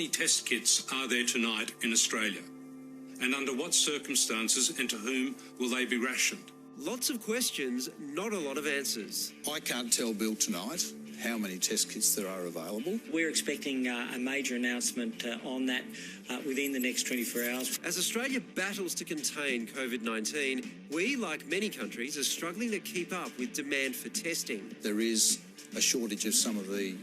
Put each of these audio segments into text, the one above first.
many test kits are there tonight in Australia? And under what circumstances and to whom will they be rationed? Lots of questions, not a lot of answers. I can't tell Bill tonight how many test kits there are available. We're expecting a major announcement on that within the next 24 hours. As Australia battles to contain COVID-19, we, like many countries, are struggling to keep up with demand for testing. There is a shortage of some of the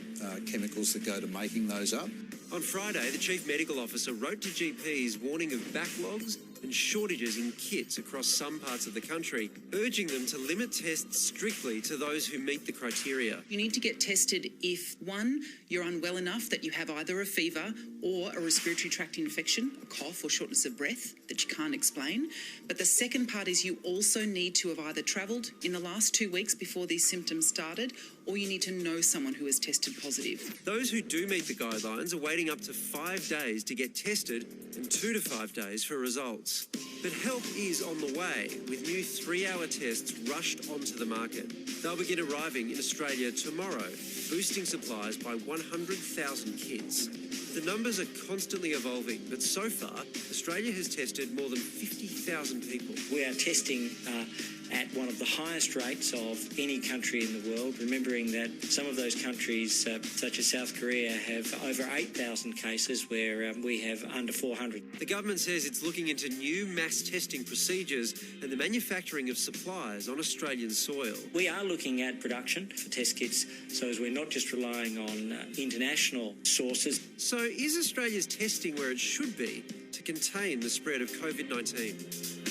chemicals that go to making those up. On Friday, the Chief Medical Officer wrote to GPs warning of backlogs and shortages in kits across some parts of the country, urging them to limit tests strictly to those who meet the criteria. You need to get tested if, one, you're unwell enough that you have either a fever or a respiratory tract infection, a cough or shortness of breath that you can't explain. But the second part is you also need to have either travelled in the last 2 weeks before these symptoms started, or you need to know someone who has tested positive. Those who do meet the guidelines are waiting up to 5 days to get tested and 2 to 5 days for results. But help is on the way, with new 3-hour tests rushed onto the market. They'll begin arriving in Australia tomorrow, boosting supplies by 100,000 kits. The numbers are constantly evolving, but so far, Australia has tested more than 50,000 people. We are testing at one of the highest rates of any country in the world, remembering that some of those countries, such as South Korea, have over 8,000 cases where we have under 400. The government says it's looking into new mass testing procedures and the manufacturing of supplies on Australian soil. We are looking at production for test kits, so as we're not just relying on international sources. So is Australia's testing where it should be to contain the spread of COVID-19?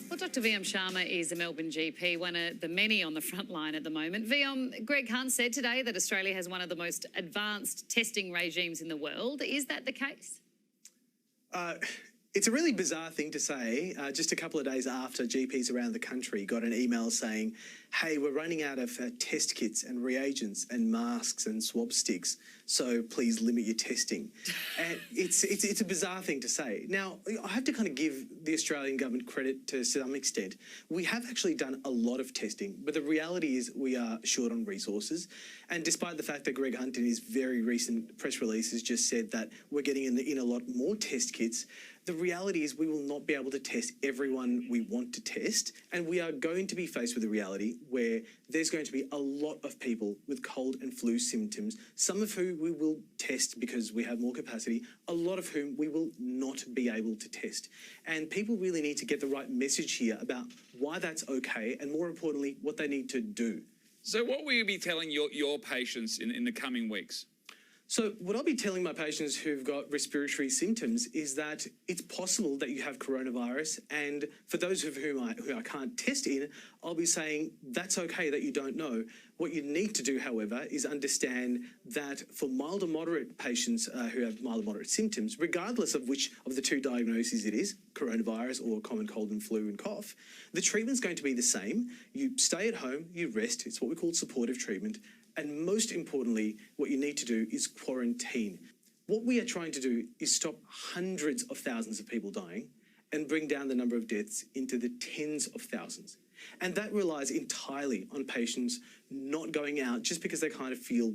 Well, Dr. Vyom Sharma is a Melbourne GP, one of the many on the front line at the moment. Vyom, Greg Hunt said today that Australia has one of the most advanced testing regimes in the world. Is that the case? It's a really bizarre thing to say, just a couple of days after GPs around the country got an email saying, hey, we're running out of test kits and reagents and masks and swab sticks, so please limit your testing. And it's a bizarre thing to say. Now, I have to kind of give the Australian government credit to some extent. We have actually done a lot of testing, but the reality is we are short on resources. And despite the fact that Greg Hunt in his very recent press releases just said that we're getting in a lot more test kits, the reality is we will not be able to test everyone we want to test, and we are going to be faced with a reality where there's going to be a lot of people with cold and flu symptoms, some of whom we will test because we have more capacity, a lot of whom we will not be able to test. And people really need to get the right message here about why that's okay, and more importantly, what they need to do. So what will you be telling your patients in the coming weeks? So what I'll be telling my patients who've got respiratory symptoms is that it's possible that you have coronavirus, and for those of whom I can't test in, I'll be saying that's okay that you don't know. What you need to do, however, is understand that for mild or moderate patients who have mild or moderate symptoms, regardless of which of the two diagnoses it is, coronavirus or common cold and flu and cough, the treatment's going to be the same. You stay at home, you rest. It's what we call supportive treatment. And most importantly, what you need to do is quarantine. What we are trying to do is stop hundreds of thousands of people dying and bring down the number of deaths into the tens of thousands. And that relies entirely on patients not going out just because they kind of feel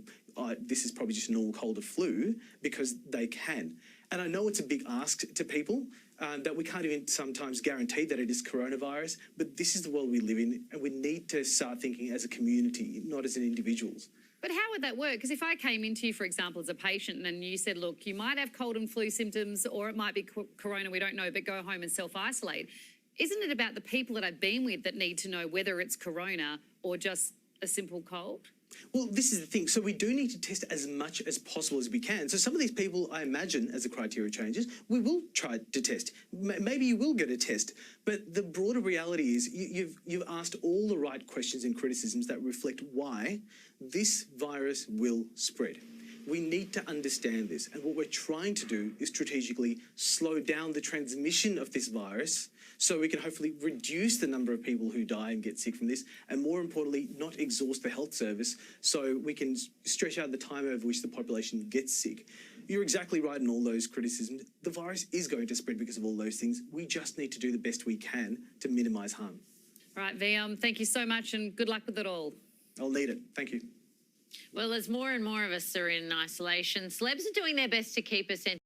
this is probably just a normal cold or flu, because they can. And I know it's a big ask to people that we can't even sometimes guarantee that it is coronavirus, but this is the world we live in, and we need to start thinking as a community, not as an individuals. But how would that work? Because if I came into you, for example, as a patient and you said, look, you might have cold and flu symptoms or it might be corona, we don't know, but go home and self-isolate. Isn't it about the people that I've been with that need to know whether it's corona or just a simple cold? Well, this is the thing. So we do need to test as much as possible as we can. So some of these people, I imagine, as the criteria changes, we will try to test. Maybe you will get a test. But the broader reality is you've asked all the right questions and criticisms that reflect why this virus will spread. We need to understand this. And what we're trying to do is strategically slow down the transmission of this virus so we can hopefully reduce the number of people who die and get sick from this, and more importantly, not exhaust the health service so we can stretch out the time over which the population gets sick. You're exactly right in all those criticisms. The virus is going to spread because of all those things. We just need to do the best we can to minimise harm. Right, Vyom, thank you so much and good luck with it all. I'll need it. Thank you. Well, as more and more of us are in isolation, celebs are doing their best to keep us